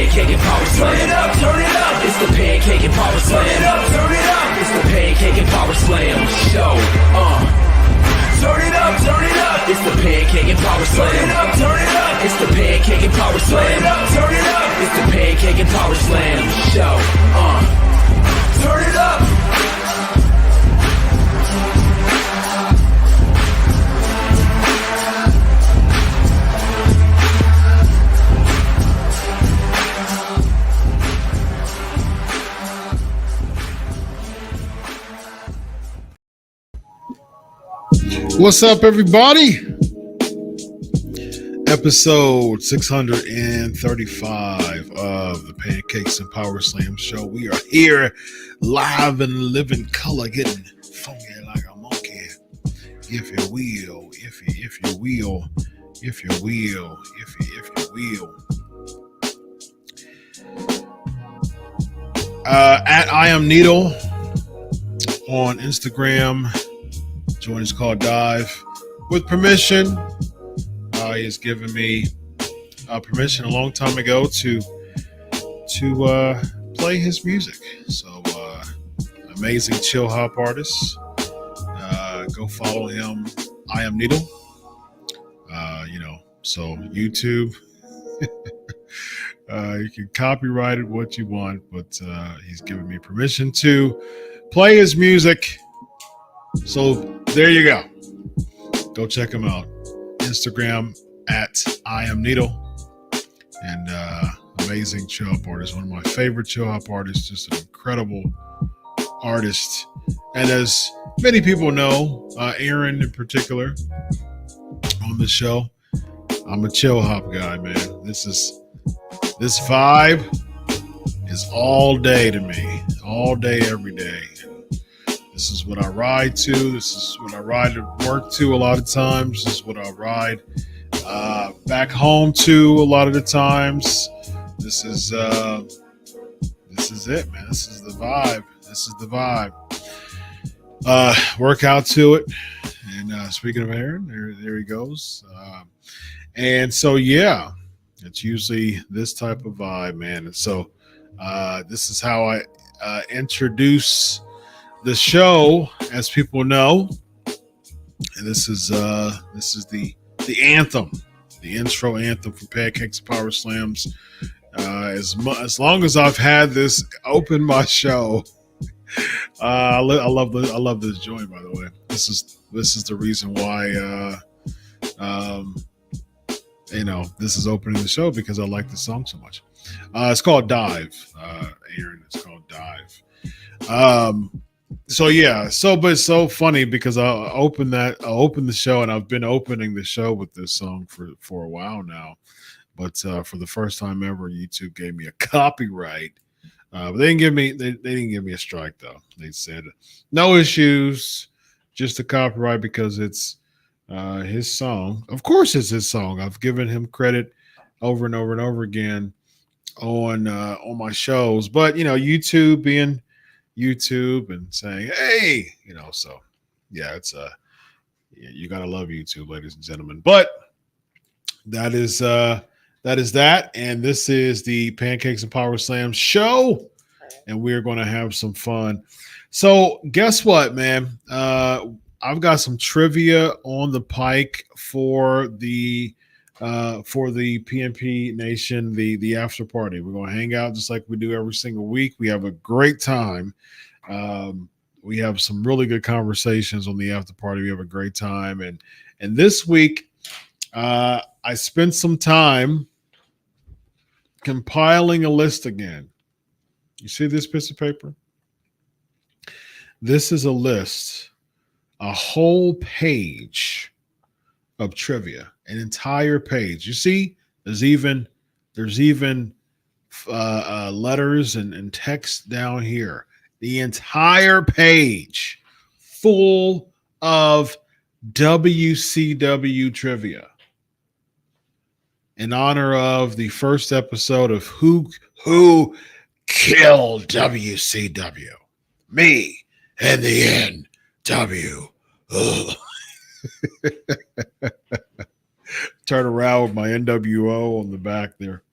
pancake and power slam. Turn it up, turn it up. It's the pancake and power slam. Turn it up, turn it up. It's the pancake and power slam show. Turn it up, turn it up. It's the pancake and power slam. Turn it up, turn it up. It's the pancake and power slam. Turn it up, turn it up. It's the pancake and power slam show. Turn it up. What's up, everybody? Episode 635 of the Pancakes and Power Slam show. We are here live and living color, getting funky like a monkey. If you will, if you will. At I Am Needle on Instagram. Join is called Dive. With permission, he has given me permission a long time ago to play his music. So amazing chill hop artist. Go follow him. I Am Needle. So YouTube. You can copyright it what you want, but he's given me permission to play his music. So there you go. Go check him out. Instagram at I Am Needle. And amazing chill hop artist. One of my favorite chill hop artists. Just an incredible artist. And as many people know, Aaron in particular on the show, I'm a chill hop guy, man. This vibe is all day to me. All day, every day. This is what I ride to. This is what I ride to work to a lot of times. This is what I ride back home to a lot of the times. This is it, man. This is the vibe. Work out to it. And speaking of Aaron, there he goes. And so, yeah, it's usually this type of vibe, man. And so this is how I introduce the show, as people know, and this is the anthem, the intro anthem for Pancakes and Power Slams. As long as I've had this open my show, I love this joint. By the way, this is the reason why this is opening the show, because I like the song so much. It's called Dive, Aaron. It's called Dive. So yeah, but it's so funny because I'll open the show, and I've been opening the show with this song for a while now. But for the first time ever, YouTube gave me a copyright. But they didn't give me a strike though. They said no issues, just a copyright because it's his song. Of course, it's his song. I've given him credit over and over and over again on my shows. But YouTube being YouTube and saying, hey, so yeah, it's you gotta love YouTube, ladies and gentlemen. But that is that, and this is the Pancakes and Power Slam show, and we're going to have some fun. So guess what, man? I've got some trivia on the pike for the PNP Nation, the after party. We're going to hang out just like we do every single week. We have a great time. We have some really good conversations on the after party. We have a great time. And this week, I spent some time compiling a list again. You see this piece of paper? This is a list, a whole page of trivia, an entire page. You see, there's even letters and text down here. The entire page full of WCW trivia in honor of the first episode of Who Killed WCW? Me and the NW. Turn around with my NWO on the back there.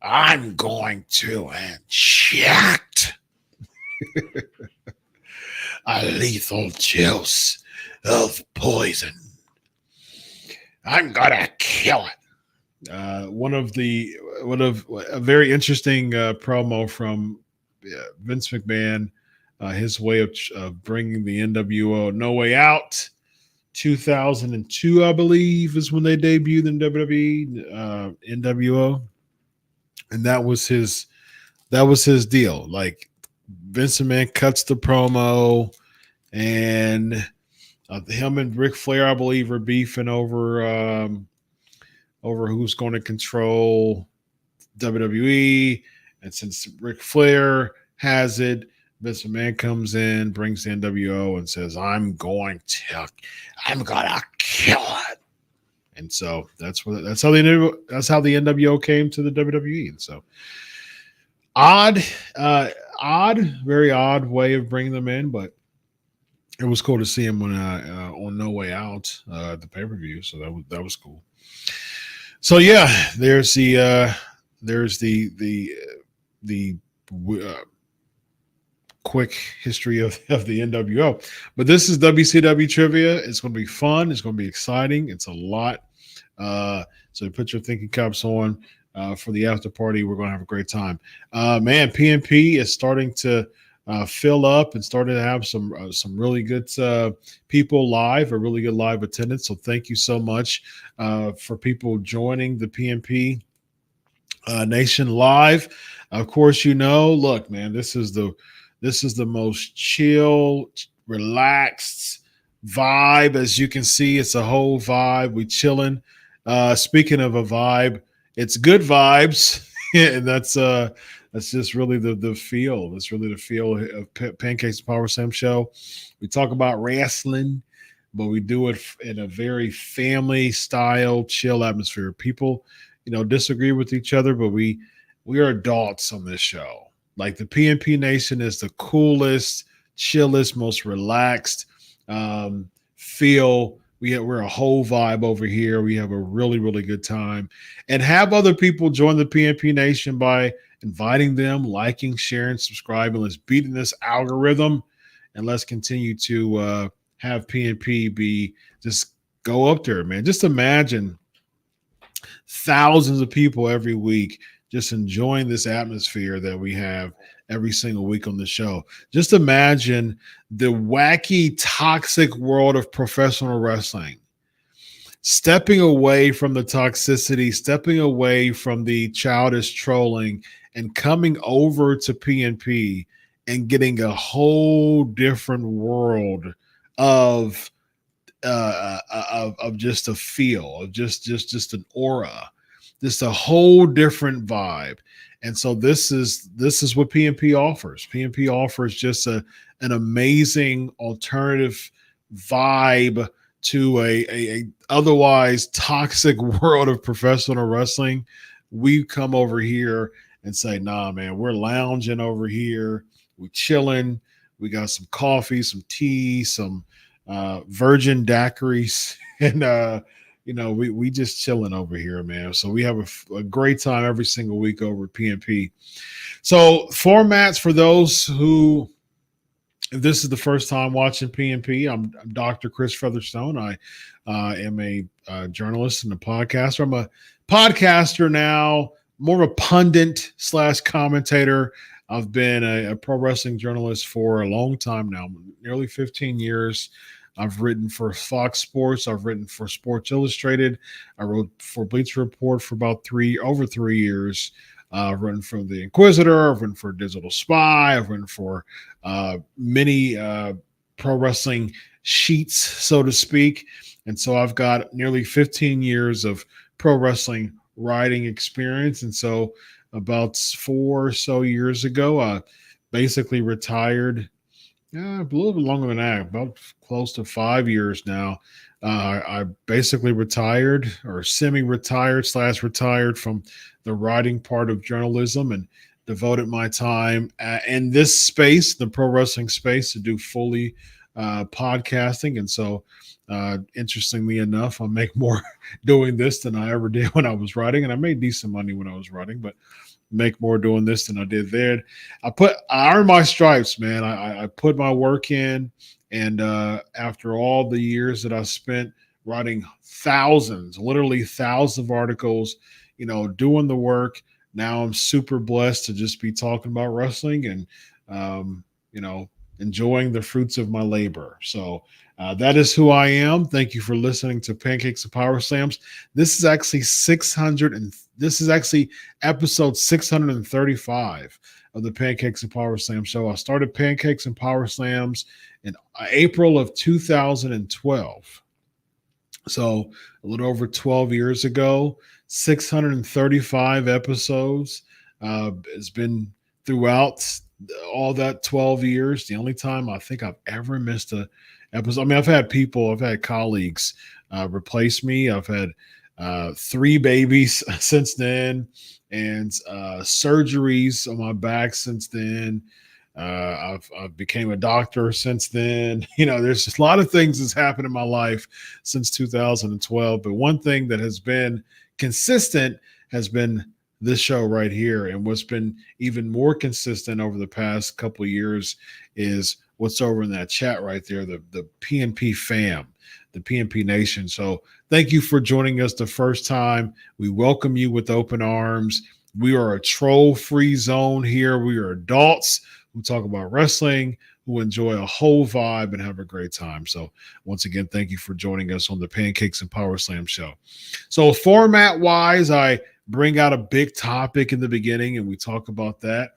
I'm going to inject a lethal dose of poison. I'm gonna kill it. One of a very interesting promo from Vince McMahon, his way of bringing the NWO No Way Out. 2002, I believe, is when they debuted in WWE NWO, and that was his deal. Like Vince McMahon cuts the promo, and him and Ric Flair, I believe, are beefing over who's going to control WWE. And since Ric Flair has it, Vince McMahon comes in, brings the NWO, and says, I'm gonna kill it. And so that's how the NWO came to the WWE. And so very odd way of bringing them in, but it was cool to see him on No Way Out, the pay-per-view. So that was cool. So yeah, there's the quick history of the NWO. But this is WCW trivia. It's going to be fun. It's going to be exciting. It's a lot. So put your thinking caps on for the after party. We're going to have a great time. Man, PNP is starting to fill up and starting to have some really good people live, a really good live attendance. So thank you so much for people joining the PNP Nation live. Of course, look, man, this is the most chill, relaxed vibe. As you can see, it's a whole vibe. We chilling. Speaking of a vibe, it's good vibes, and that's just really the feel. That's really the feel of Pancakes Power Slam show. We talk about wrestling, but we do it in a very family style, chill atmosphere. People, disagree with each other, but we are adults on this show. Like the PNP Nation is the coolest, chillest, most relaxed feel. We're a whole vibe over here. We have a really, really good time. And have other people join the PNP Nation by inviting them, liking, sharing, subscribing. Let's beat this algorithm, and let's continue to have PNP just go up there, man. Just imagine thousands of people every week just enjoying this atmosphere that we have every single week on the show. Just imagine the wacky, toxic world of professional wrestling. Stepping away from the toxicity, stepping away from the childish trolling, and coming over to PNP and getting a whole different world of just a feel, of just an aura, just a whole different vibe. And so this is what PNP offers. PNP offers just an amazing alternative vibe to a otherwise toxic world of professional wrestling. We come over here and say, nah, man, we're lounging over here. We chilling. We got some coffee, some tea, some virgin daiquiris, and we just chilling over here, man. So we have a great time every single week over at PNP. So formats for those who, if this is the first time watching PNP, I'm Dr. Chris Featherstone. I am a journalist and a podcaster. I'm a podcaster now, more of a pundit / commentator. I've been a pro wrestling journalist for a long time now, nearly 15 years. I've written for Fox Sports. I've written for Sports Illustrated. I wrote for Bleacher Report for about over 3 years. I've written for The Inquisitor. I've written for Digital Spy. I've written for many pro wrestling sheets, so to speak. And so I've got nearly 15 years of pro wrestling writing experience. And so about 4 or so years ago, I basically retired. Yeah, a little bit longer than that, about close to 5 years now. I basically retired, or semi-retired / retired from the writing part of journalism, and devoted my time in this space, the pro wrestling space, to do fully podcasting. And so, interestingly enough, I make more doing this than I ever did when I was writing. And I made decent money when I was writing, but make more doing this than I did there. I earned my stripes, man. I put my work in. And after all the years that I spent writing literally thousands of articles, doing the work, now I'm super blessed to just be talking about wrestling and, enjoying the fruits of my labor. So that is who I am. Thank you for listening to Pancakes and Power Slams. This is actually episode 635 of the Pancakes and Power Slam show. I started Pancakes and Power Slams in April of 2012. So a little over 12 years ago, 635 episodes. It's been throughout all that 12 years. The only time I think I've ever missed a episode. I mean, I've had colleagues replace me. I've had 3 babies since then, and surgeries on my back since then. I've became a doctor since then. There's just a lot of things that's happened in my life since 2012. But one thing that has been consistent has been this show right here. And what's been even more consistent over the past couple of years is what's over in that chat right there, the PNP fam, the PNP Nation. So thank you for joining us the first time. We welcome you with open arms. We are a troll-free zone here. We are adults who talk about wrestling, who enjoy a whole vibe and have a great time. So once again, thank you for joining us on the Pancakes and Power Slam show. So format-wise, I bring out a big topic in the beginning and we talk about that.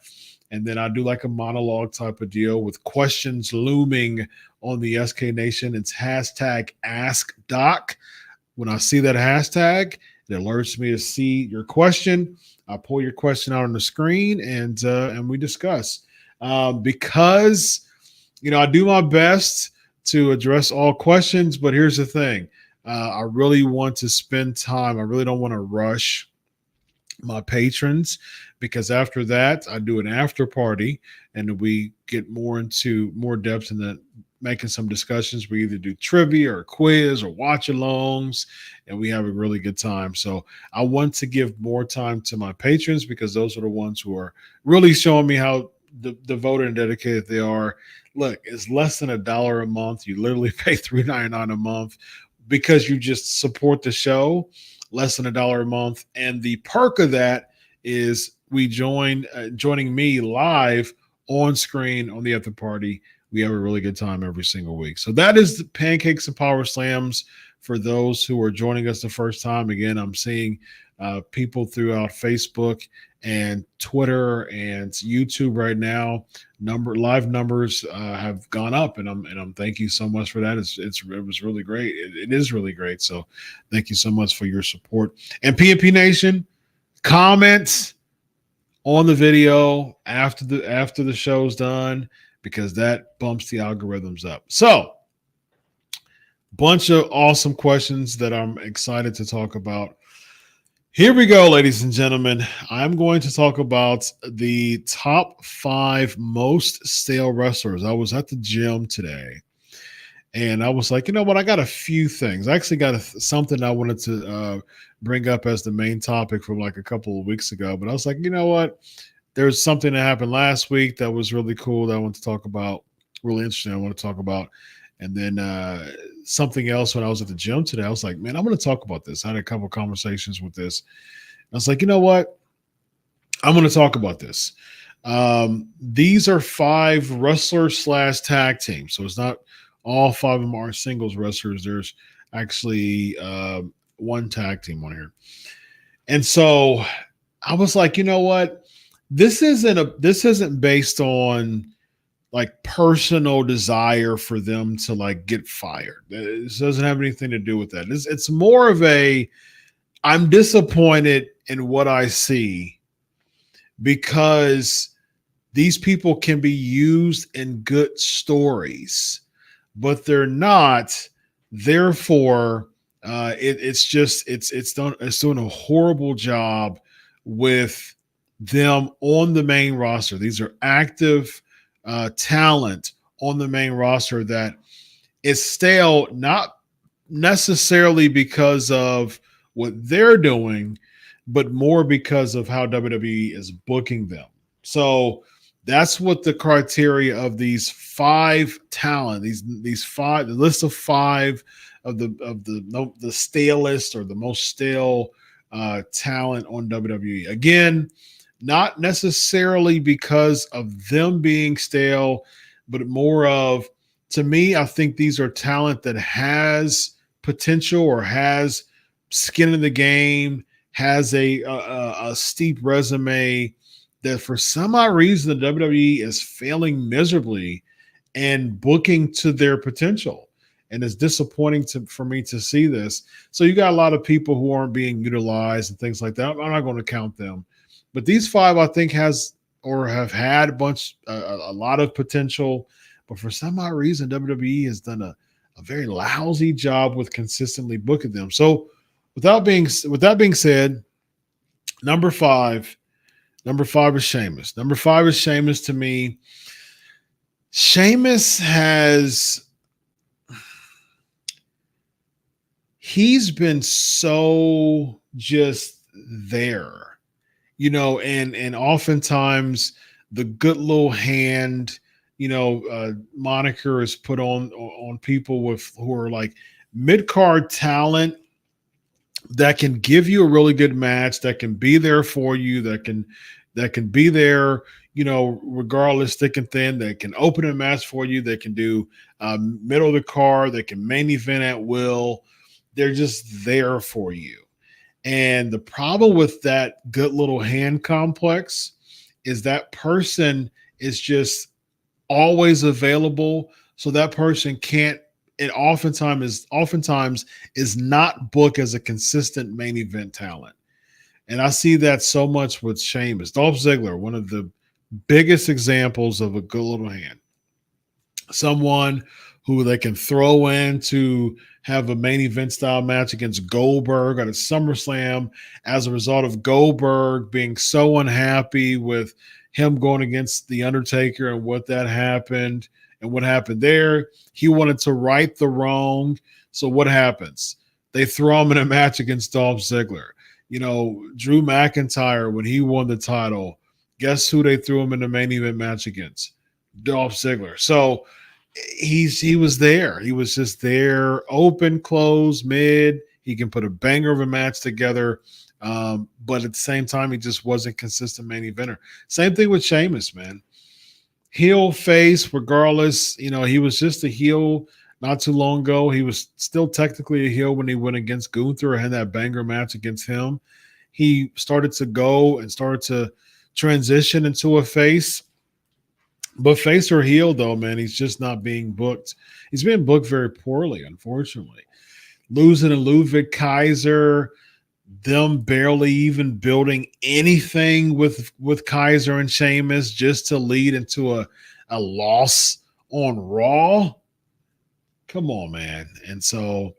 And then I do like a monologue type of deal with questions looming on the SK Nation. It's hashtag AskDoc. When I see that hashtag, it alerts me to see your question. I pull your question out on the screen and we discuss. Because, I do my best to address all questions, but here's the thing. I really want to spend time. I really don't want to rush my patrons, because after that I do an after party and we get more depth in that, making some discussions. We either do trivia or quiz or watch alongs, and we have a really good time. So I want to give more time to my patrons, because those are the ones who are really showing me how devoted and dedicated they are. Look, it's less than $1 a month. You literally pay $3.99 a month because you just support the show. Less than $1 a month, and the perk of that is joining me live on screen on the after party. We have a really good time every single week. So that is the Pancakes and Power Slams for those who are joining us the first time. Again, I'm seeing people throughout Facebook and Twitter and YouTube right now. Live numbers have gone up, and I'm thank you so much for that. It was really great. It is really great. So thank you so much for your support. And PNP Nation, comment on the video after the show's done, because that bumps the algorithms up. So bunch of awesome questions that I'm excited to talk about. Here we go, ladies and gentlemen. I'm going to talk about the top 5 most stale wrestlers. I was at the gym today, and I was like, you know what? I got a few things. I actually got something I wanted to bring up as the main topic from like a couple of weeks ago. But I was like, you know what? There's something that happened last week that was really cool that I want to talk about, really interesting I want to talk about. And then something else when I was at the gym today, I was like, man, I'm going to talk about this. I had a couple of conversations with this. I was like, you know what? I'm going to talk about this. These are 5 wrestlers / tag teams. So it's not all 5 of them are singles wrestlers. There's actually 1 tag team on here. And so I was like, you know what? This isn't based on like personal desire for them to like get fired. This doesn't have anything to do with that. It's more of I'm disappointed in what I see, because these people can be used in good stories, but they're not. Therefore, it's doing a horrible job with them on the main roster. These are active talent on the main roster that is stale, not necessarily because of what they're doing, but more because of how WWE is booking them. So that's what the criteria of these five talent, these five, the list of five of the stalest or the most stale talent on WWE. Again, not necessarily because of them being stale, but more of, to me, I think these are talent that has potential or has skin in the game, has a steep resume that for some odd reason the WWE is failing miserably and booking to their potential. And it's disappointing for me to see this. So you got a lot of people who aren't being utilized and things like that. I'm not going to count them. But these five, I think, has or have had a lot of potential. But for some odd reason, WWE has done a very lousy job with consistently booking them. So with that being said, number five is Sheamus. Number five is Sheamus to me. Sheamus he's been so just there, and oftentimes the good little hand, moniker is put on people who are like mid-card talent that can give you a really good match, that can be there for you, that can be there, regardless thick and thin, that can open a match for you, that can do middle of the card, that can main event at will. They're just there for you. And the problem with that good little hand complex is that person is just always available. So that person can't, it oftentimes is not booked as a consistent main event talent. And I see that so much with Sheamus. Dolph Ziggler, one of the biggest examples of a good little hand. Someone who they can throw in to have a main event style match against Goldberg at a SummerSlam as a result of Goldberg being so unhappy with him going against The Undertaker and what that happened and what happened there. He wanted to right the wrong. So what happens? They throw him in a match against Dolph Ziggler. Drew McIntyre, when he won the title, guess who they threw him in the main event match against? Dolph Ziggler. So he was there. He was just there, open, close, mid. He can put a banger of a match together. But at the same time, he just wasn't consistent main eventer. Same thing with Sheamus, man. Heel, face, regardless. He was just a heel not too long ago. He was still technically a heel when he went against Gunther and had that banger match against him. He started to transition into a face. But face or heel, though, man, he's just not being booked. He's being booked very poorly, unfortunately. Losing to Ludwig Kaiser, them barely even building anything with Kaiser and Sheamus just to lead into a loss on Raw. Come on, man. And so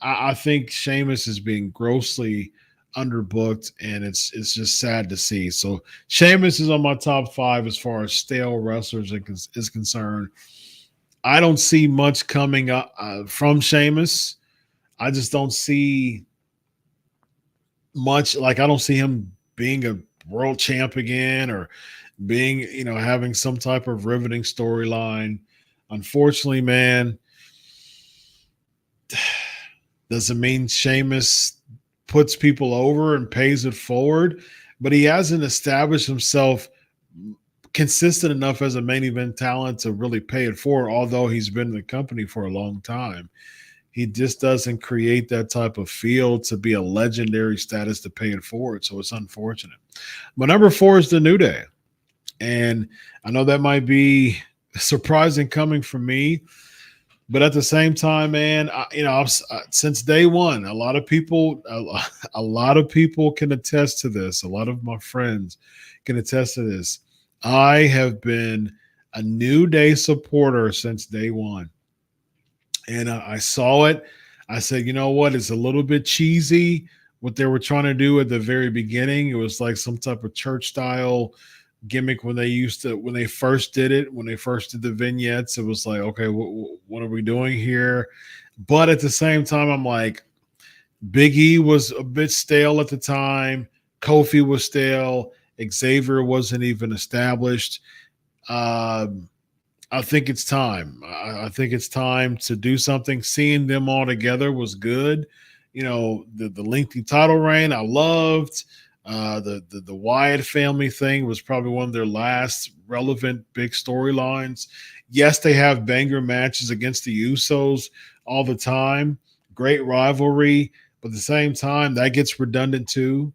I think Sheamus is being grossly underbooked, and it's just sad to see. So Sheamus is on my top five as far as stale wrestlers is concerned. I don't see much coming up from Sheamus. I just don't see much. Like, I don't see him being a world champ again or being, having some type of riveting storyline. Unfortunately, man, doesn't mean Sheamus puts people over and pays it forward, but he hasn't established himself consistent enough as a main event talent to really pay it forward, although he's been in the company for a long time. He just doesn't create that type of feel to be a legendary status to pay it forward, so it's unfortunate. But number 4 is the New Day, and I know that might be surprising coming from me, but at the same time, man, since day one, a lot of people can attest to this. A lot of my friends can attest to this. I have been a New Day supporter since day one, and I saw it. I said, you know what? It's a little bit cheesy what they were trying to do at the very beginning. It was like some type of church style gimmick when they first did it, when they first did the vignettes. It was like, okay, what are we doing here? But at the same time, I'm like, Big E was a bit stale at the time. Kofi was stale. Xavier wasn't even established. Um, I think it's time. I think it's time to do something. Seeing them all together was good. The lengthy title reign I loved. The Wyatt family thing was probably one of their last relevant big storylines. Yes, they have banger matches against the Usos all the time. Great rivalry, but at the same time, that gets redundant too.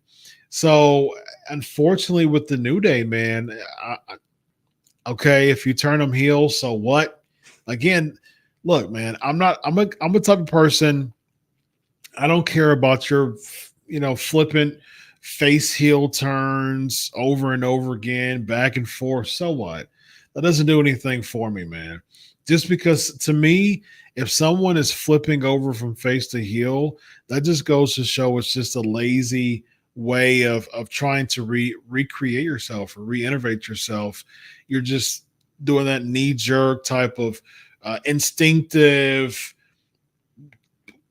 So, unfortunately, with the New Day, man, okay, if you turn them heel, so what? Again, look, man, I'm a type of person. I don't care about your, flippant face heel turns over and over again, back and forth. So what? That doesn't do anything for me, man. Just because to me, if someone is flipping over from face to heel, that just goes to show it's just a lazy way of trying to recreate yourself or reinnovate yourself. You're just doing that knee jerk type of instinctive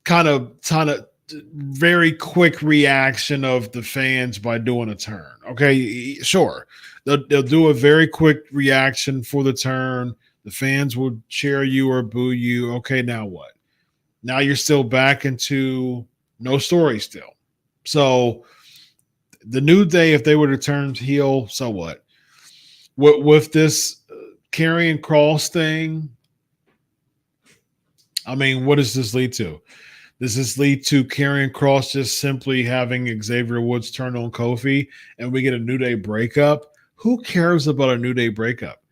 kind of very quick reaction of the fans by doing a turn. Okay, sure. They'll do a very quick reaction for the turn. The fans will cheer you or boo you. Okay, now what? Now you're still back into no story still. So the New Day, if they were to turn heel, so what? With this Karrion Kross thing, I mean, what does this lead to? Does this lead to Karrion Kross just simply having Xavier Woods turn on Kofi and we get a New Day breakup? Who cares about a New Day breakup?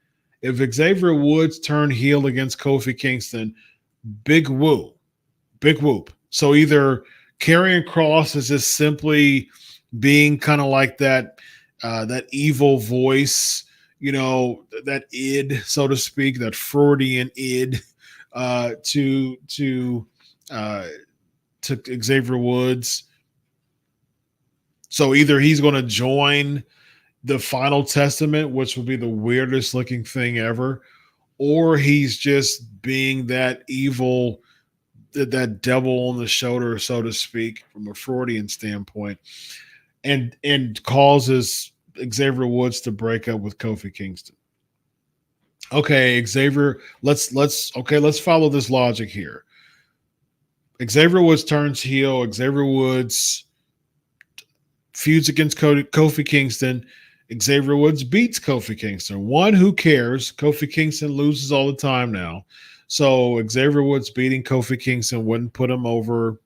If Xavier Woods turn heel against Kofi Kingston, big woo, big whoop. So either Karrion Kross is just simply being kind of like that evil voice, that id, so to speak, that Freudian id to Xavier Woods. So either he's going to join the Final Testament, which would be the weirdest looking thing ever, or he's just being that evil, that devil on the shoulder, so to speak, from a Freudian standpoint, and causes Xavier Woods to break up with Kofi Kingston. Okay, Xavier, let's follow this logic here. Xavier Woods turns heel. Xavier Woods feuds against Kofi Kingston. Xavier Woods beats Kofi Kingston. One, who cares? Kofi Kingston loses all the time now. So Xavier Woods beating Kofi Kingston wouldn't put him over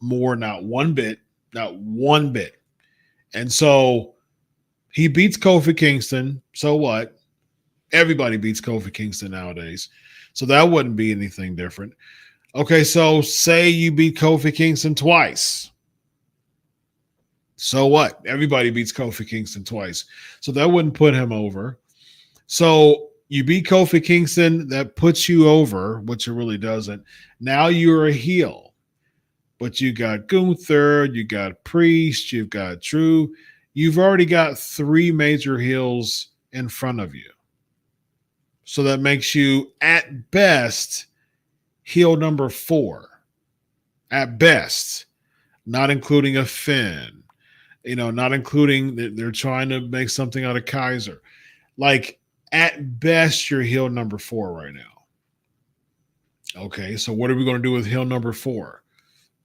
more, not one bit. And so he beats Kofi Kingston. So what? Everybody beats Kofi Kingston nowadays. So that wouldn't be anything different. Okay, so say you beat Kofi Kingston twice. So what? Everybody beats Kofi Kingston twice. So that wouldn't put him over. So you beat Kofi Kingston, that puts you over, which it really doesn't. Now you're a heel. But you got Gunther, you got Priest, you've got Drew. You've already got 3 major heels in front of you. So that makes you, at best, heel number 4. At best. Not including a Finn. Not including, they're trying to make something out of Kaiser. Like, at best, you're heel number 4 right now. Okay, so what are we going to do with heel number 4?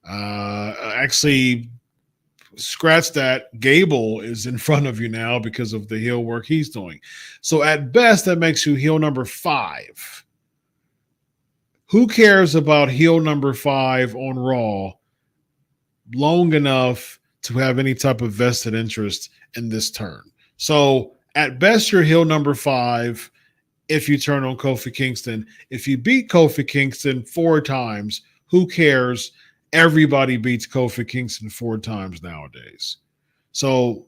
Actually, scratch that. Gable is in front of you now because of the heel work he's doing. So at best, that makes you heel number 5. Who cares about heel number 5 on Raw long enough to have any type of vested interest in this turn? So at best, you're heel number 5 if you turn on Kofi Kingston. If you beat Kofi Kingston 4 times, who cares? Everybody beats Kofi Kingston 4 times nowadays. So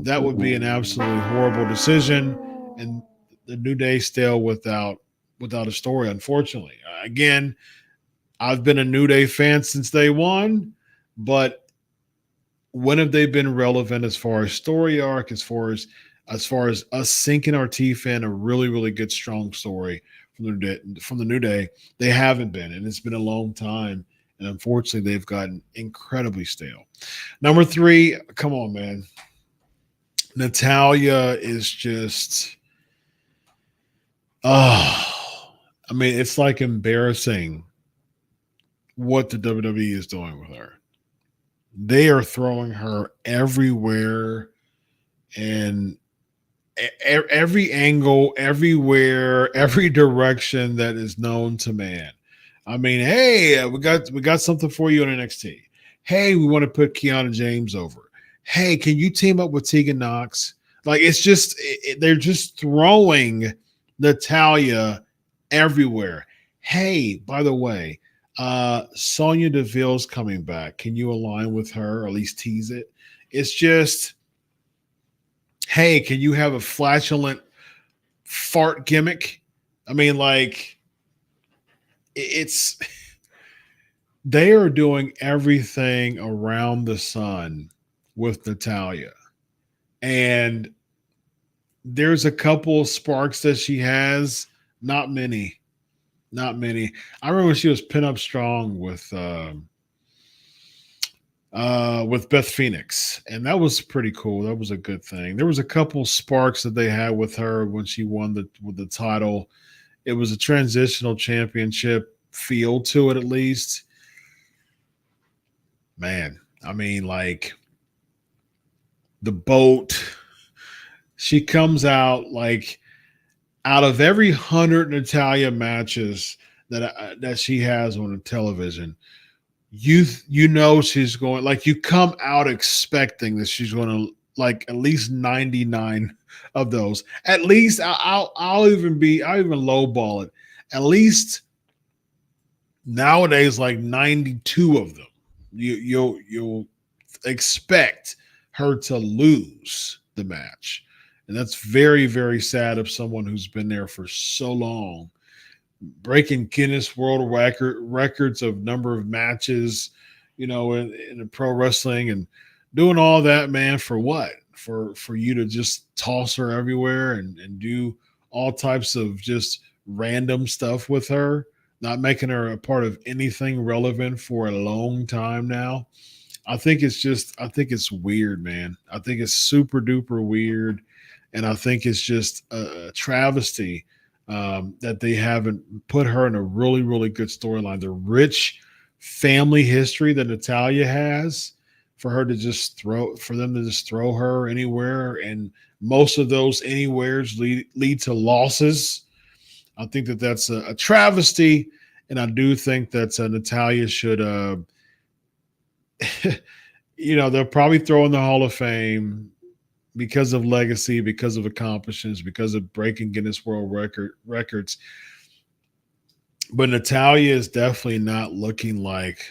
that would be an absolutely horrible decision. And the New Day still without a story, unfortunately. Again, I've been a New Day fan since day one, but when have they been relevant as far as story arc, as far as as far as us sinking our teeth in a really, really good, strong story from the New Day. They haven't been, and it's been a long time. And unfortunately, they've gotten incredibly stale. Number 3, come on, man. Natalia is just, oh, I mean, it's like embarrassing what the WWE is doing with her. They are throwing her everywhere and every angle, everywhere, every direction that is known to man. I mean, hey, we got something for you on NXT. Hey, we want to put Kiana James over. Hey, can you team up with Tegan Knox? Like, it's just they're just throwing Natalia everywhere. Hey, by the way, Sonya Deville's coming back. Can you align with her or at least tease it? It's just, hey, can you have a flatulent fart gimmick? I mean, like, it's they are doing everything around the sun with Natalia. And there's a couple of sparks that she has, not many. Not many. I remember when she was pin up strong with Beth Phoenix, and that was pretty cool. That was a good thing. There was a couple sparks that they had with her when she won the title. It was a transitional championship feel to it, at least. Man, I mean, like, the boat, she comes out like, out of every 100 Natalia matches that she has on the television, you know she's going, like, you come out expecting that she's going to, like, at least 99 of those. At least I'll even lowball it. At least nowadays, like 92 of them. You'll expect her to lose the match. And that's very, very sad of someone who's been there for so long, breaking Guinness World records of number of matches, in pro wrestling, and doing all that, man, for what? For you to just toss her everywhere and do all types of just random stuff with her, not making her a part of anything relevant for a long time now. I think it's weird, man. I think it's super duper weird. And I think it's just a travesty that they haven't put her in a really, really good storyline. The rich family history that Natalia has, for them to just throw her anywhere, and most of those anywheres lead to losses. I think that's a travesty, and I do think that Natalia should, they'll probably throw in the Hall of Fame because of legacy, because of accomplishments, because of breaking Guinness World records. But Natalia is definitely not looking like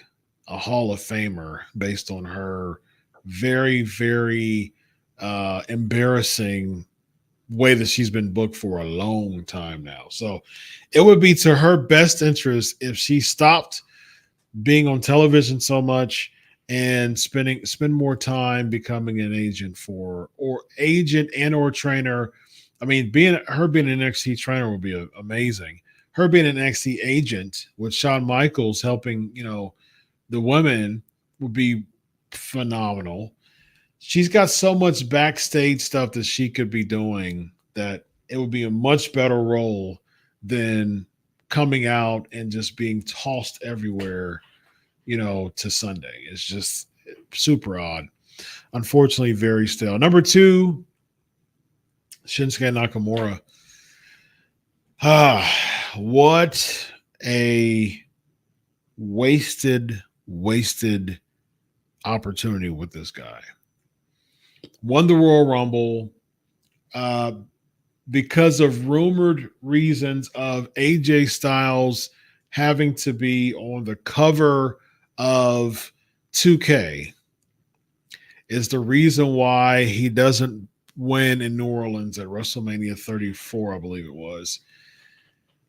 a Hall of Famer based on her very, very embarrassing way that she's been booked for a long time now. So it would be to her best interest if she stopped being on television so much and spend more time becoming an agent and or trainer. I mean, being an NXT trainer would be amazing. Her being an NXT agent with Shawn Michaels helping, the women, would be phenomenal. She's got so much backstage stuff that she could be doing that it would be a much better role than coming out and just being tossed everywhere, to Sunday. It's just super odd. Unfortunately, very stale. Number 2, Shinsuke Nakamura. What a wasted opportunity with this guy. Won the Royal Rumble because of rumored reasons of AJ Styles having to be on the cover of 2K is the reason why he doesn't win in New Orleans at WrestleMania 34, I believe it was.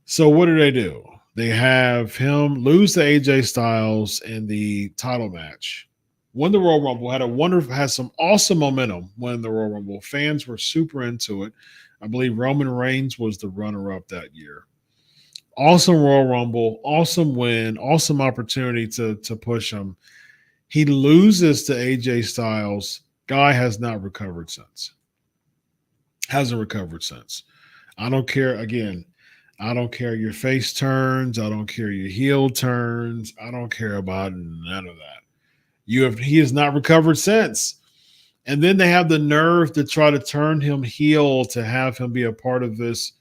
So what do? They have him lose to AJ Styles in the title match. won the Royal Rumble, had some awesome momentum when the Royal Rumble. Fans were super into it. I believe Roman Reigns was the runner-up that year. Awesome Royal Rumble, awesome win, awesome opportunity to push him. He loses to AJ Styles. Guy has not recovered since. Hasn't recovered since. I don't care. Again, I don't care your face turns. I don't care your heel turns. I don't care about none of that. He has not recovered since. And then they have the nerve to try to turn him heel to have him be a part of this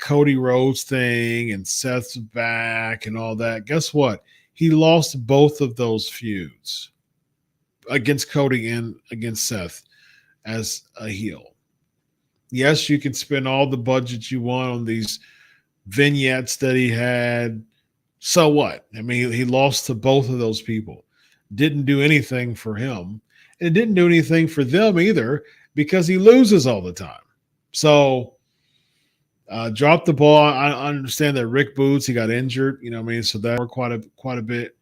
Cody Rhodes thing and Seth's back and all that. Guess what? He lost both of those feuds against Cody and against Seth as a heel. Yes, you can spend all the budget you want on these vignettes that he had. So what? I mean, he lost to both of those people. Didn't do anything for him. And it didn't do anything for them either because he loses all the time. So dropped the ball. I understand that Rick Boots, he got injured, you know what I mean? So that worked quite a bit.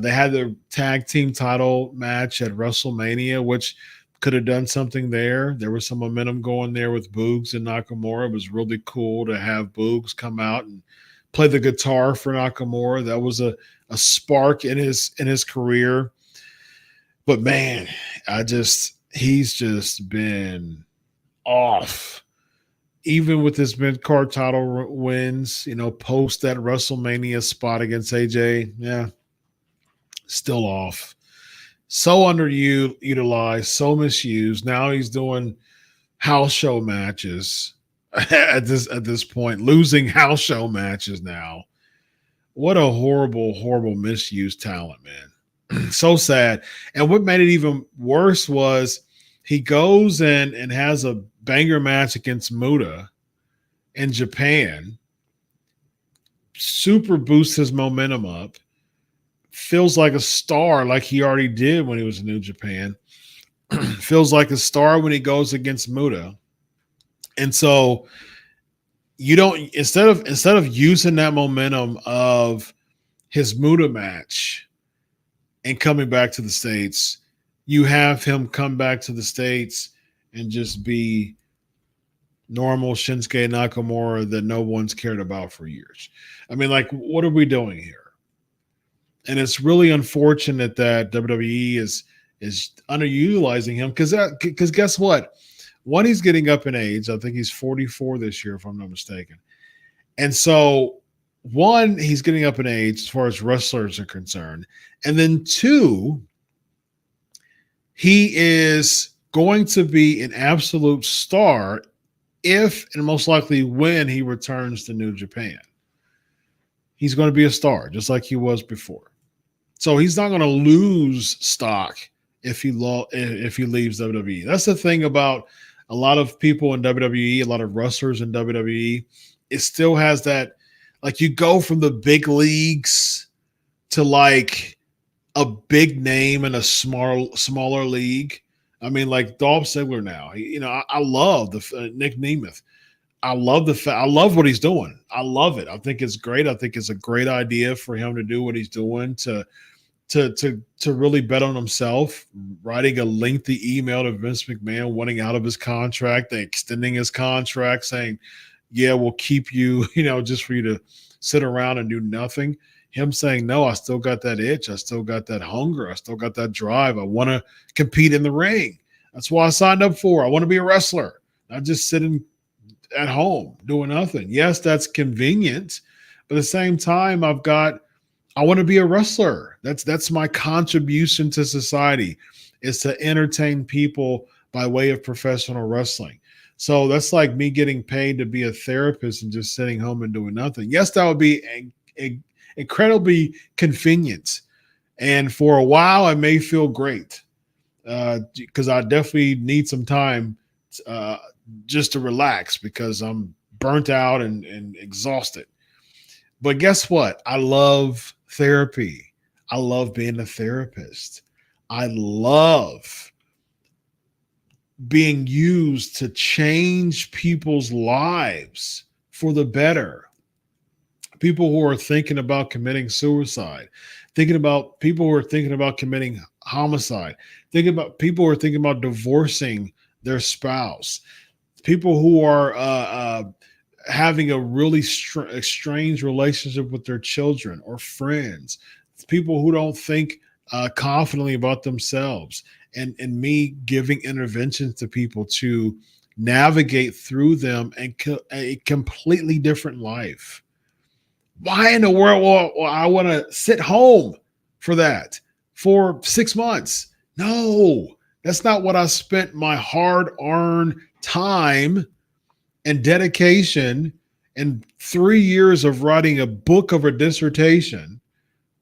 They had the tag team title match at WrestleMania, which could have done something there. There was some momentum going there with Boogs and Nakamura. It was really cool to have Boogs come out and play the guitar for Nakamura. That was a spark in his career. But man, he's just been off. Even with his mid-card title wins, post that WrestleMania spot against AJ, yeah, still off. So underutilized, so misused. Now he's doing house show matches at this point, losing house show matches now. What a horrible, horrible misused talent, man. So sad. And what made it even worse was he goes and has a banger match against Muta in Japan, super boosts his momentum up, feels like a star like he already did when he was in New Japan, feels like a star when he goes against Muta. And so you don't, instead of using that momentum of his Muta match and coming back to the States, you have him come back to the States and just be normal Shinsuke Nakamura that no one's cared about for years. I mean, like, what are we doing here? And it's really unfortunate that WWE is underutilizing him because guess what? One, he's getting up in age. I think he's 44 this year, if I'm not mistaken. And so, one, he's getting up in age as far as wrestlers are concerned. And then two, he is going to be an absolute star if and most likely when he returns to New Japan. He's going to be a star just like he was before. So he's not going to lose stock if he leaves WWE. That's the thing about a lot of people in WWE, a lot of wrestlers in WWE. It still has that, like, you go from the big leagues to like a big name in a smaller league. I mean, like Dolph Ziggler now. I love the Nick Nemeth. I love what he's doing. I love it. I think it's great. I think it's a great idea for him to do what he's doing to really bet on himself, writing a lengthy email to Vince McMahon, wanting out of his contract, extending his contract, saying, yeah, we'll keep you, just for you to sit around and do nothing. Him saying, no, I still got that itch. I still got that hunger. I still got that drive. I want to compete in the ring. That's why I signed up for. I want to be a wrestler, not just sitting at home doing nothing. Yes, that's convenient, but at the same time, I want to be a wrestler. That's my contribution to society, is to entertain people by way of professional wrestling. So that's like me getting paid to be a therapist and just sitting home and doing nothing. Yes, that would be incredibly convenient. And for a while, I may feel great because I definitely need some time just to relax because I'm burnt out and exhausted. But guess what? I love therapy. I love being a therapist. I love being used to change people's lives for the better. People who are thinking about committing suicide, thinking about people who are thinking about committing homicide, thinking about people who are thinking about divorcing their spouse, people who are having a really strange relationship with their children or friends, people who don't think confidently about themselves, and me giving interventions to people to navigate through them and a completely different life. Why in the world will I want to sit home for that for 6 months? No, that's not what I spent my hard earned time and dedication and 3 years of writing a book of a dissertation.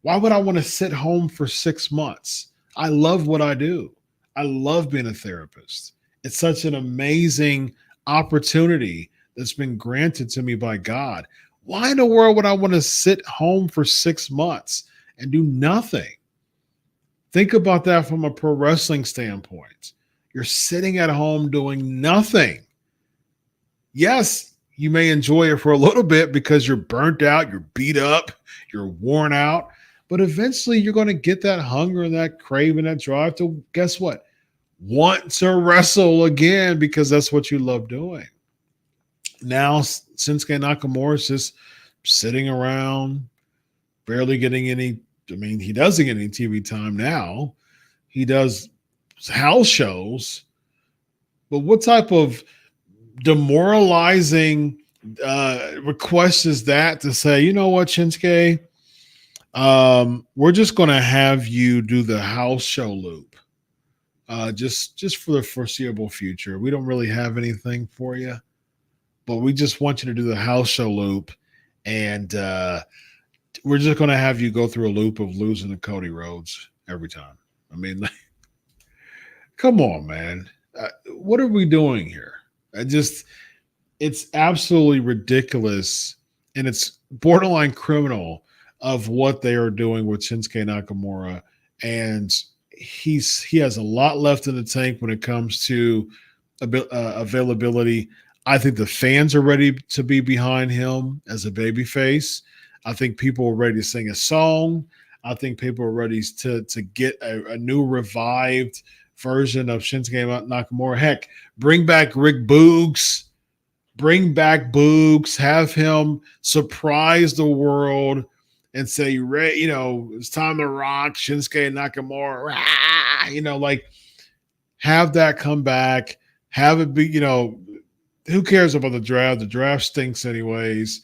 Why would I want to sit home for 6 months? I love what I do. I love being a therapist. It's such an amazing opportunity that's been granted to me by God. Why in the world would I want to sit home for 6 months and do nothing? Think about that from a pro wrestling standpoint. You're sitting at home doing nothing. Yes, you may enjoy it for a little bit because you're burnt out, you're beat up, you're worn out, but eventually you're going to get that hunger and that craving, that drive to, guess what? Want to wrestle again because that's what you love doing. Now, Shinsuke Nakamura is just sitting around, barely getting any. I mean, he doesn't get any TV time now. He does house shows, but what type of demoralizing request is that to say, you know what, Shinsuke, we're just going to have you do the house show loop, just for the foreseeable future. We don't really have anything for you, but we just want you to do the house show loop, and we're just going to have you go through a loop of losing to Cody Rhodes every time. I mean, like, come on, man. What are we doing here? It's absolutely ridiculous, and it's borderline criminal of what they are doing with Shinsuke Nakamura. And he has a lot left in the tank when it comes to availability. I think the fans are ready to be behind him as a babyface. I think people are ready to sing a song. I think people are ready to get a new revived version of Shinsuke Nakamura. Heck, bring back Rick Boogs. Bring back Boogs. Have him surprise the world and say, you know, it's time to rock Shinsuke Nakamura. You know, like, have that come back. Have it be, you know, who cares about the draft? The draft stinks anyways.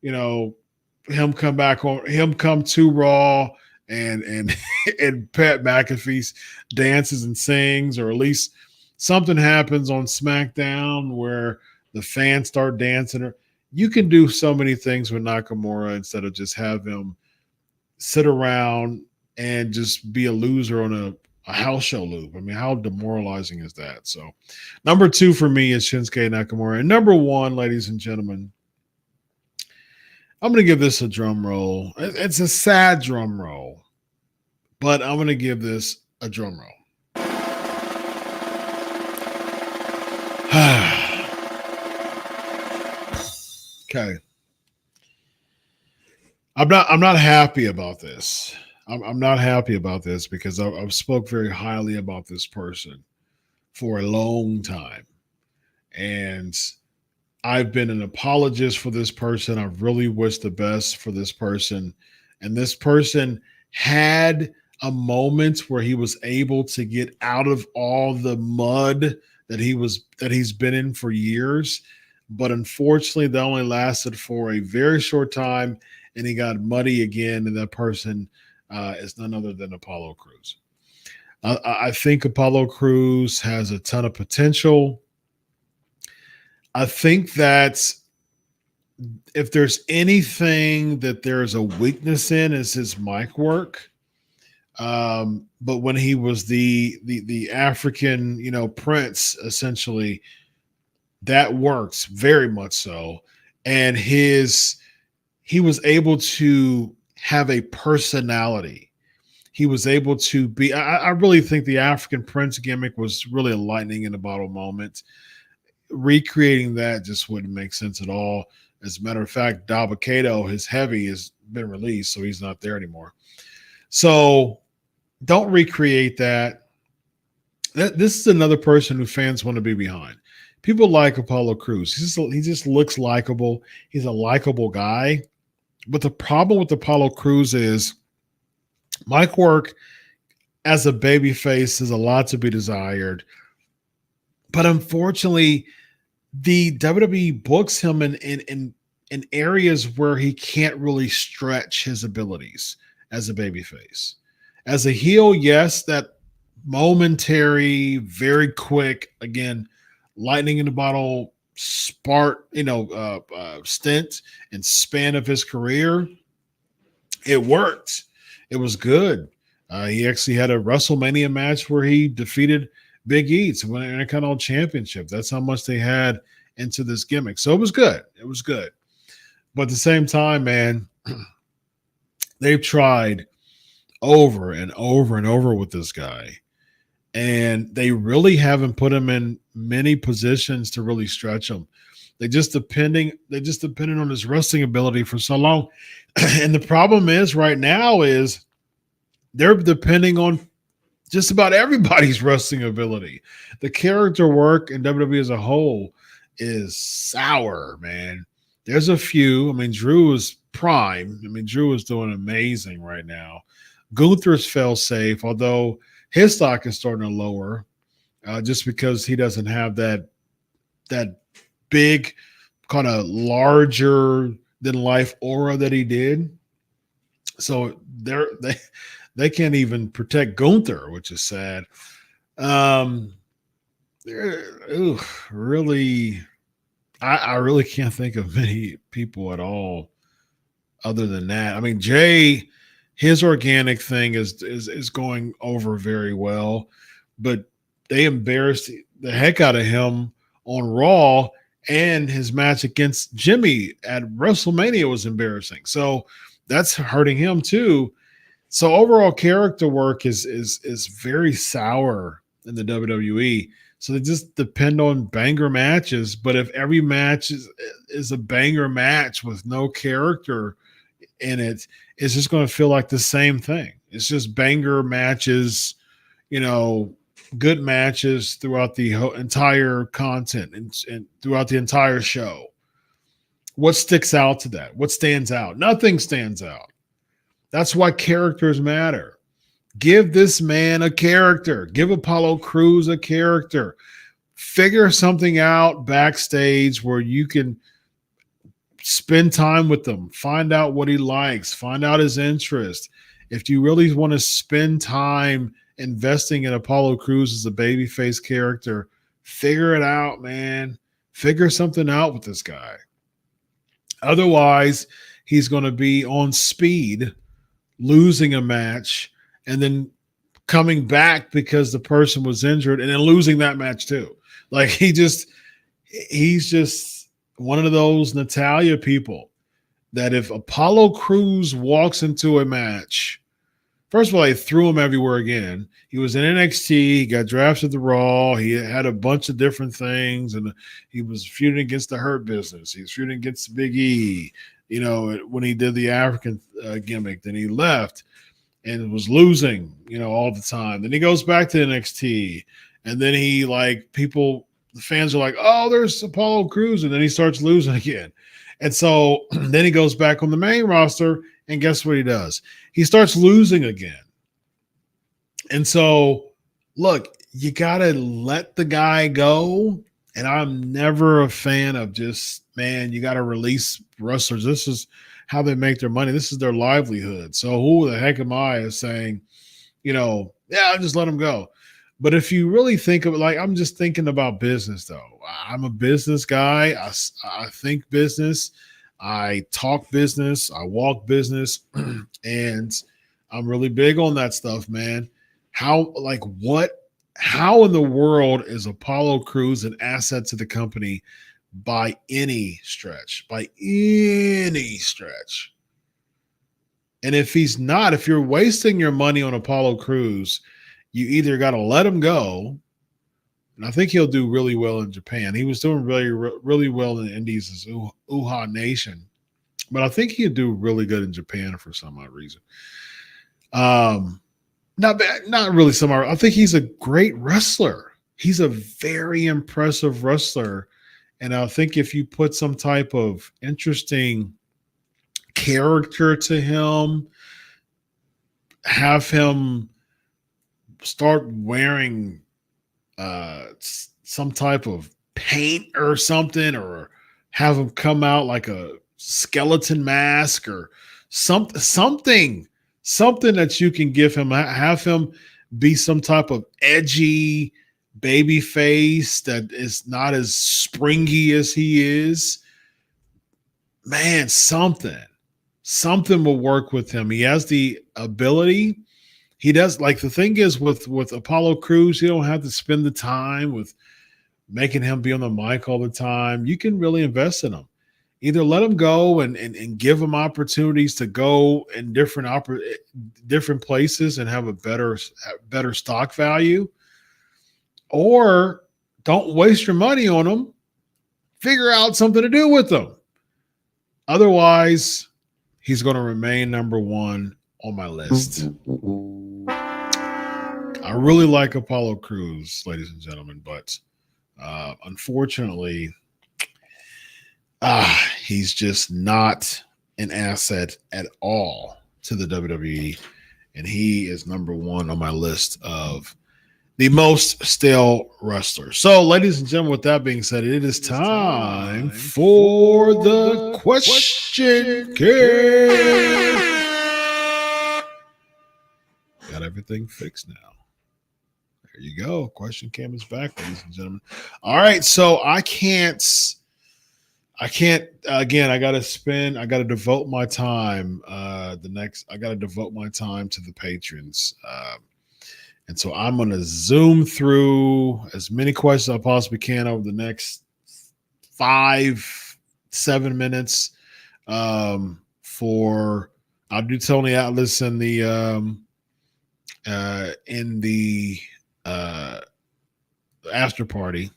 You know, him come to Raw and and Pat McAfee dances and sings, or at least something happens on SmackDown where the fans start dancing. You can do so many things with Nakamura instead of just have him sit around and just be a loser on a house show loop. I mean, how demoralizing is that? So, number 2 for me is Shinsuke Nakamura. And number 1, ladies and gentlemen, I'm going to give this a drum roll. It's a sad drum roll, but I'm going to give this a drum roll. Okay. I'm not happy about this. I'm not happy about this because I've spoke very highly about this person for a long time. And I've been an apologist for this person. I've really wished the best for this person. And this person had a moment where he was able to get out of all the mud that he's been in for years. But unfortunately, that only lasted for a very short time, and he got muddy again. And that person is none other than Apollo Crews. I think Apollo Crews has a ton of potential. I think that if there's anything that there is a weakness in, is his mic work. But when he was the African, you know, prince, essentially, that works very much so. And he was able to have a personality. He was able to be, I really think the African prince gimmick was really a lightning in a bottle moment. Recreating that just wouldn't make sense at all. As a matter of fact, Dabba-Kato, his heavy, has been released, so he's not there anymore. So don't recreate that. This is another person who fans want to be behind. People like Apollo Crews. He just looks likable. He's a likable guy. But the problem with Apollo Crews is Mike work as a babyface is a lot to be desired. But unfortunately, the WWE books him in areas where he can't really stretch his abilities as a babyface. As a heel, yes, that momentary, very quick, again, lightning in the bottle stint and span of his career, it worked. It was good. He actually had a WrestleMania match where he defeated Big E to win an Intercontinental Championship. That's how much they had into this gimmick. So it was good. It was good. But at the same time, man, they've tried over and over and over with this guy. And they really haven't put him in many positions to really stretch him. They just depended on his wrestling ability for so long. And the problem is right now is they're depending on just about everybody's wrestling ability. The character work in WWE as a whole is sour, man. There's a few. I mean, Drew is prime. I mean, Drew is doing amazing right now. Gunther's fell safe, although his stock is starting to lower just because he doesn't have that big kind of larger than life aura that he did. So they can't even protect Gunther, which is sad. Really, I really can't think of many people at all other than that. I mean, Jay, his organic thing is going over very well, but they embarrassed the heck out of him on Raw, and his match against Jimmy at WrestleMania was embarrassing. So that's hurting him too. So overall character work is very sour in the WWE. So they just depend on banger matches. But if every match is a banger match with no character in it, it's just going to feel like the same thing. It's just banger matches, good matches throughout the entire content and throughout the entire show. What sticks out to that? What stands out? Nothing stands out. That's why characters matter. Give this man a character. Give Apollo Crews a character. Figure something out backstage where you can spend time with them. Find out what he likes. Find out his interest. If you really want to spend time investing in Apollo Crews as a babyface character, figure it out, man. Figure something out with this guy. Otherwise, he's going to be on speed, losing a match, and then coming back because the person was injured and then losing that match too. Like he's just one of those Natalia people that if Apollo Crews walks into a match, first of all, they threw him everywhere again. He was in NXT. He got drafted to Raw. He had a bunch of different things, and he was feuding against the Hurt Business. He was feuding against Big E, when he did the African gimmick. Then he left and was losing, all the time. Then he goes back to NXT, and then the fans are like, oh, there's Apollo Crews, and then he starts losing again. And so then he goes back on the main roster, and guess what he does? He starts losing again. And so, look, you got to let the guy go. And I'm never a fan of just, man, you got to release wrestlers. This is how they make their money. This is their livelihood. So who the heck am I as saying, I'll just let them go. But if you really think of it, I'm just thinking about business, though. I'm a business guy. I think business. I talk business. I walk business. And I'm really big on that stuff, man. How in the world is Apollo Crews an asset to the company by any stretch? By any stretch. And if he's not, if you're wasting your money on Apollo Crews, you either got to let him go, and I think he'll do really well in Japan. He was doing really, really well in the Indies as Uha Nation, but I think he'll do really good in Japan for some odd reason. Not bad, not really somewhere. I think he's a great wrestler. He's a very impressive wrestler. And I think if you put some type of interesting character to him, have him start wearing some type of paint or something, or have him come out like a skeleton mask or something that you can give him, have him be some type of edgy baby face that is not as springy as he is. Man, something will work with him. He has the ability. He does. Like, the thing is with Apollo Crews, you don't have to spend the time with making him be on the mic all the time. You can really invest in him. Either let him go and give him opportunities to go in different places and have a better stock value, or don't waste your money on him. Figure out something to do with him. Otherwise, he's going to remain number one on my list. I really like Apollo Crews, ladies and gentlemen, but unfortunately, he's just not an asset at all to the WWE, and he is number one on my list of the most stale wrestlers. So, ladies and gentlemen, with that being said, it is time for the question cam. Got everything fixed now. There you go. Question cam is back, ladies and gentlemen. All right, so I can't again, I gotta devote my time. I gotta devote my time to the patrons. And so I'm gonna zoom through as many questions as I possibly can over the next 5-7 minutes. I'll do Tony Atlas in the after party.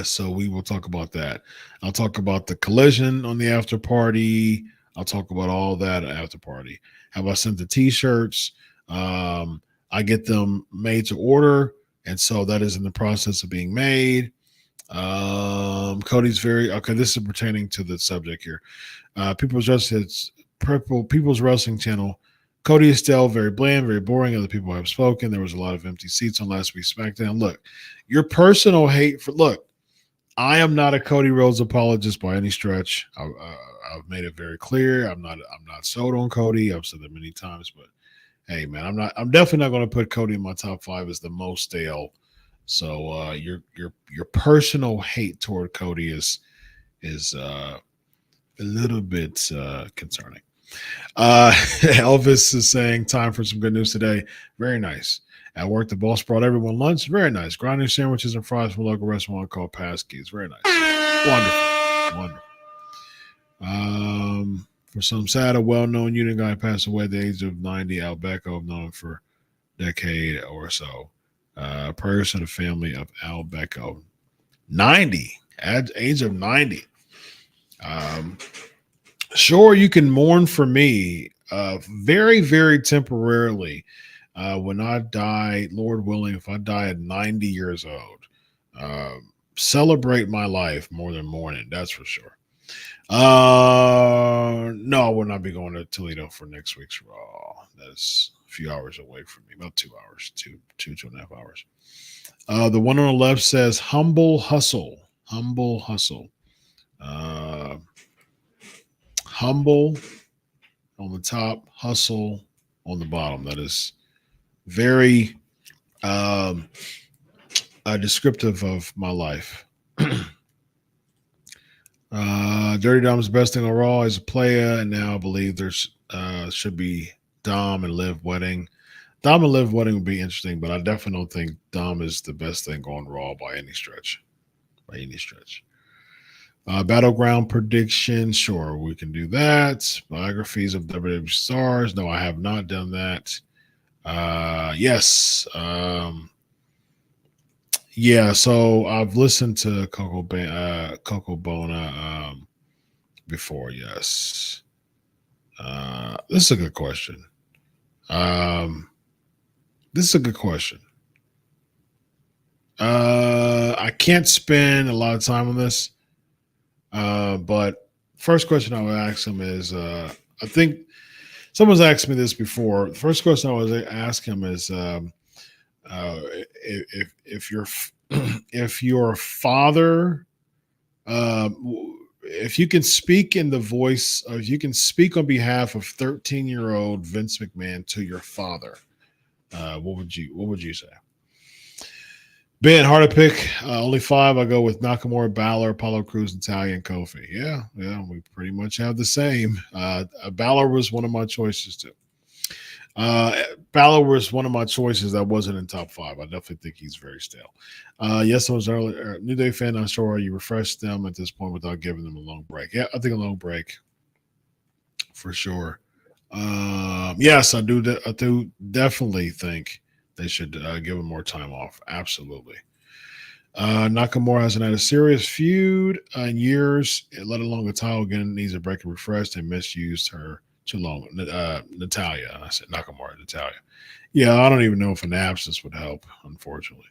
So we will talk about that. I'll talk about the collision on the after party. I'll talk about all that after party. Have I sent the t-shirts? I get them made to order, and so that is in the process of being made. Cody's okay. This is pertaining to the subject here. People's Wrestling Channel. Cody is still very bland, very boring. Other people have spoken. There was a lot of empty seats on last week's SmackDown. Look, your personal hate I am not a Cody Rhodes apologist by any stretch. I've made it very clear. I'm not sold on Cody. I've said that many times, but hey, man, I'm definitely not going to put Cody in my top 5 as the most stale. So your personal hate toward Cody is a little bit concerning. Elvis is saying, time for some good news today. Very nice. At work, the boss brought everyone lunch. Very nice. Grinding sandwiches and fries from a local restaurant called Paskey's. Very nice. Wonderful. For some sad, a well-known union guy passed away at the age of 90. Al Becco, known for a decade or so. Prayers to the family of Al Becco. 90. At age of 90. Sure, you can mourn for me very, very temporarily. When I die, Lord willing, if I die at 90 years old, celebrate my life more than mourning. That's for sure. No, I will not be going to Toledo for next week's Raw. That's a few hours away from me, about 2 hours, two and a half hours. The one on the left says humble hustle. Humble on the top, hustle on the bottom. That is very descriptive of my life. Dirty Dom's best thing on Raw is a player, and now I believe there's should be Dom and Liv wedding. Dom and Liv wedding would be interesting, but I definitely don't think Dom is the best thing on Raw by any stretch. Battleground prediction, sure, we can do that. Biographies of WWE stars, no, I have not done that. Yes. Yeah, so I've listened to Coco Bona before, yes. This is a good question. This is a good question. I can't spend a lot of time on this, but first question I would ask him is, I think someone's asked me this before. The first question I would ask him is, if your if your father, if you can speak in the voice, or if you can speak on behalf of 13-year-old Vince McMahon to your father, what would you say? Ben, hard to pick. Only five. I go with Nakamura, Balor, Apollo Crews, Natalia, and Kofi. Yeah, we pretty much have the same. Balor was one of my choices too. Balor was one of my choices that wasn't in top five. I definitely think he's very stale. Yes, I was earlier. New Day fan, not sure how you refresh them at this point without giving them a long break. Yeah, I think a long break for sure. Yes, I do. I do definitely think they should give him more time off. Absolutely. Nakamura hasn't had a serious feud in years, let alone a title again. Needs a break and refresh. They misused her too long. Natalia. I said Nakamura, Natalia. Yeah, I don't even know if an absence would help, unfortunately.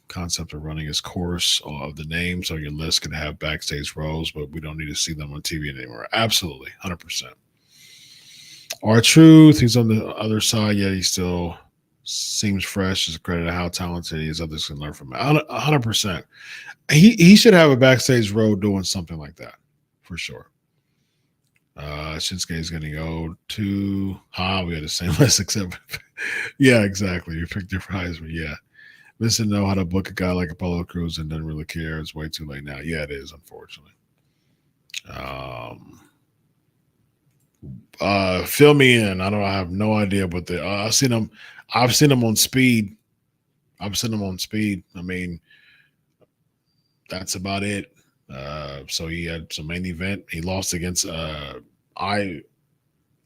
Concept of running his course of the names on your list could have backstage roles, but we don't need to see them on TV anymore. Absolutely, 100%. R-Truth, he's on the other side, yet he still seems fresh. Is a credit to how talented he is. Others can learn from him. 100%. He should have a backstage role doing something like that, for sure. Shinsuke is getting old too. We had the same list, except yeah, exactly. You picked different Heisman. Yeah. Listen, know how to book a guy like Apollo Crews and doesn't really care. It's way too late now. Yeah, it is, unfortunately. Fill me in. I have no idea what they I've seen him on speed. I've seen him on speed. I mean, that's about it. So he had some main event. He lost against Ivar,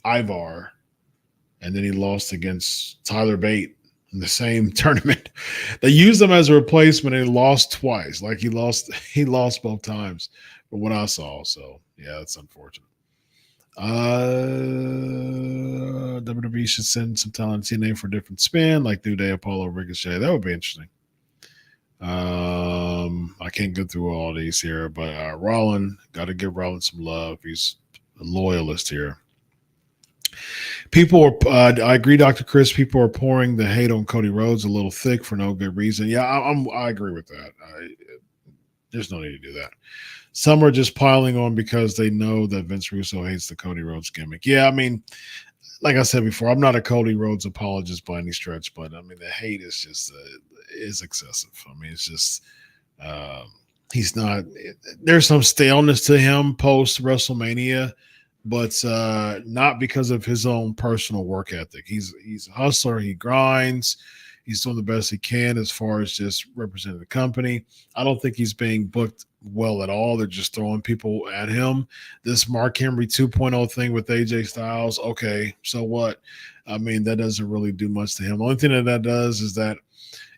and then he lost against Tyler Bate in the same tournament. They used him as a replacement and he lost twice. Like he lost both times from what I saw. So yeah, that's unfortunate. WWE should send some talent TNA for a different spin, like New Day, Apollo, Ricochet. That would be interesting. I can't go through all these here, but Rollin, got to give Rollin some love. He's a loyalist here. People are, I agree, Dr. Chris. People are pouring the hate on Cody Rhodes a little thick for no good reason. Yeah, I agree with that. There's no need to do that. Some are just piling on because they know that Vince Russo hates the Cody Rhodes gimmick. Yeah, I mean, like I said before, I'm not a Cody Rhodes apologist by any stretch, but I mean, the hate is just is excessive. I mean, it's just he's not. There's some staleness to him post WrestleMania, but not because of his own personal work ethic. He's a hustler. He grinds. He's doing the best he can as far as just representing the company. I don't think he's being booked well at all. They're just throwing people at him. This Mark Henry 2.0 thing with AJ Styles, okay, so what? I mean, that doesn't really do much to him. The only thing that does is that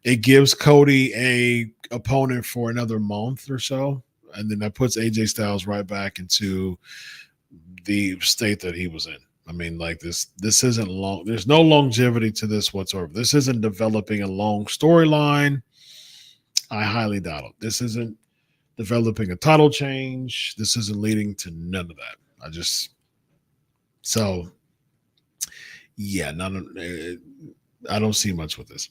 it gives Cody a opponent for another month or so, and then that puts AJ Styles right back into the state that he was in. I mean, like this isn't long. There's no longevity to this whatsoever. This isn't developing a long storyline. I highly doubt it. This isn't developing a title change. This isn't leading to none of that. I don't see much with this.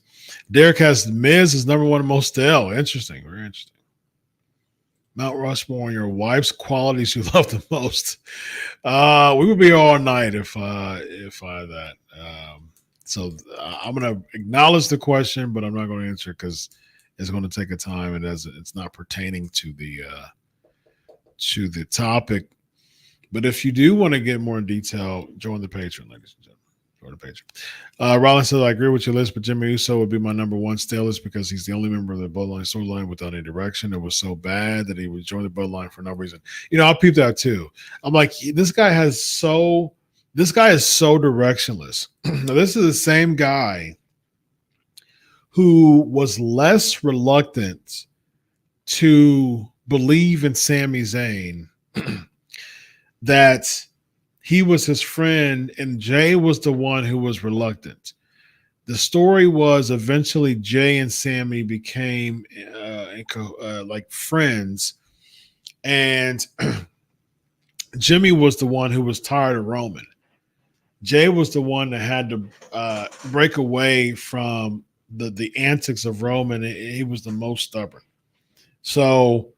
Derek has Miz is number one most stale. Interesting. Very interesting. Mount Rushmore, your wife's qualities you love the most. We would be here all night if I had that. So I'm going to acknowledge the question, but I'm not going to answer it because it's going to take a time, and it's not pertaining to the topic. But if you do want to get more in detail, join the Patreon, ladies and gentlemen. Join the Patreon. Rollins says, I agree with your list, but Jimmy Uso would be my number one stalest because he's the only member of the Bloodline storyline without any direction. It was so bad that he would join the Bloodline for no reason. I peeped that too. I'm like, this guy is so directionless. Now, this is the same guy who was less reluctant to believe in Sami Zayn that he was his friend, and Jay was the one who was reluctant. The story was eventually Jay and Sammy became like friends, and Jimmy was the one who was tired of Roman. Jay was the one that had to break away from the antics of Roman. He was the most stubborn. So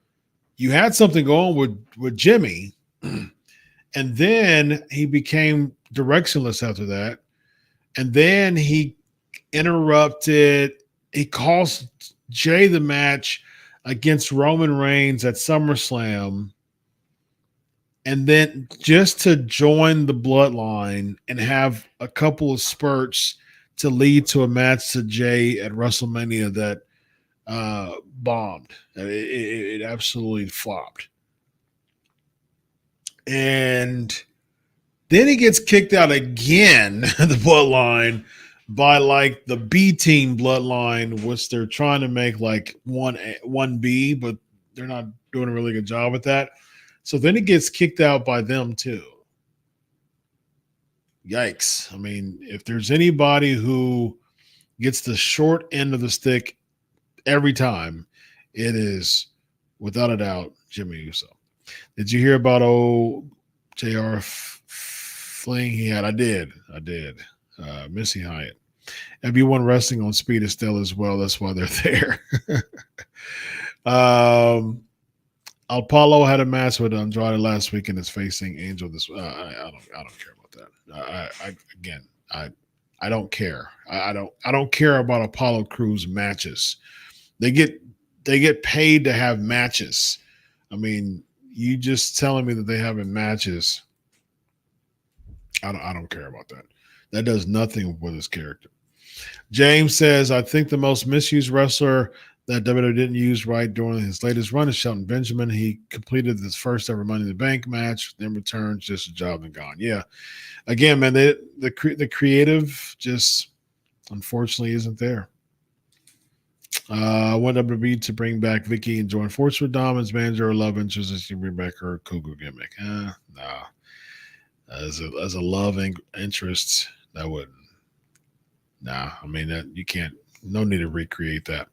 you had something going with Jimmy, and then he became directionless after that. And then he interrupted. He cost Jay the match against Roman Reigns at SummerSlam. And then just to join the bloodline and have a couple of spurts to lead to a match to Jay at WrestleMania that bombed. It absolutely flopped. And then he gets kicked out again, the bloodline, by like the B team bloodline, which they're trying to make like 1B, but they're not doing a really good job with that. So then he gets kicked out by them too. Yikes. I mean, if there's anybody who gets the short end of the stick every time, it is without a doubt Jimmy Uso. Did you hear about old JR fling he had? I did. Missy Hyatt. FB1 Wrestling on Speed is still as well. That's why they're there. Apollo had a match with Andrade last week and is facing Angel this. I don't care about that. I don't care. I don't care about Apollo Crews matches. They get paid to have matches. I mean, you just telling me that they having matches. I don't care about that. That does nothing with his character. James says, I think the most misused wrestler that WWE didn't use right during his latest run is Shelton Benjamin. He completed his first ever Money in the Bank match, then returned, just a job and gone. Yeah. Again, man, the creative just unfortunately isn't there. I want WWE to bring back Vicky and join forces with Dom's manager or love interest as she bring back her cougar gimmick. No. As a love interest, that wouldn't. Nah, I mean that you can't. No need to recreate that.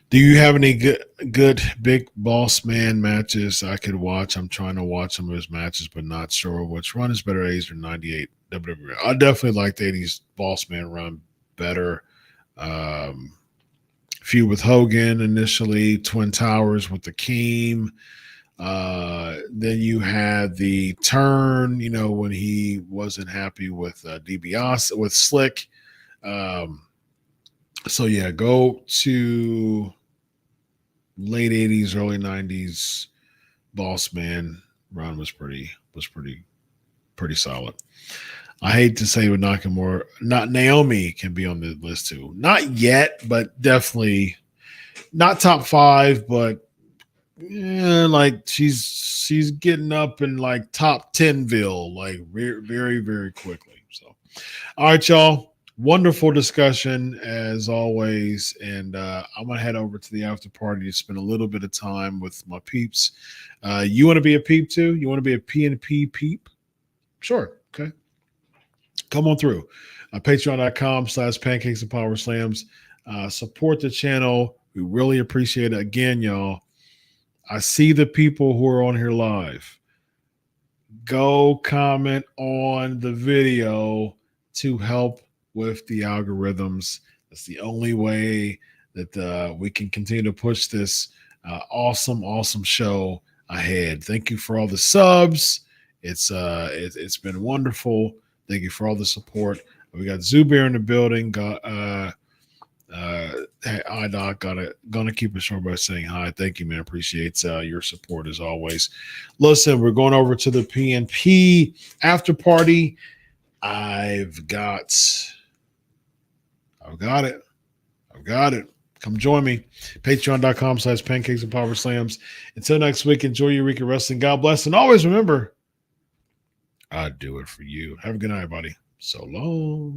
Do you have any good big boss man matches I could watch? I'm trying to watch some of his matches, but not sure which run is better, 80s or 98 WWE. I definitely like the 80s boss man run better. Feud with Hogan initially, Twin Towers with the Keem. Then you had the turn, when he wasn't happy with DiBiase, with Slick. So yeah, go to late 80s, early 90s boss man run was pretty solid. I hate to say with Nakamura, not Naomi can be on the list too. Not yet, but definitely not top 5, but like she's getting up in like top 10ville, like very, very, very quickly. So, all right, y'all. Wonderful discussion as always. And I'm going to head over to the after party to spend a little bit of time with my peeps. You want to be a peep too? You want to be a P&P peep? Sure. Okay. Come on through. Patreon.com/pancakes and power slams. Support the channel. We really appreciate it. Again, y'all, I see the people who are on here live. Go comment on the video to help with the algorithms. That's the only way that we can continue to push this awesome show ahead. Thank you for all the subs. It's been wonderful. Thank you for all the support. We got Zubair in the building. Hi Doc, gonna keep it short by saying hi. Thank you, man. Appreciate your support as always. Listen, we're going over to the PNP after party. I've got it. Come join me. Patreon.com/pancakes and power slams. Until next week, enjoy your week of wrestling. God bless. And always remember, I do it for you. Have a good night, everybody. So long.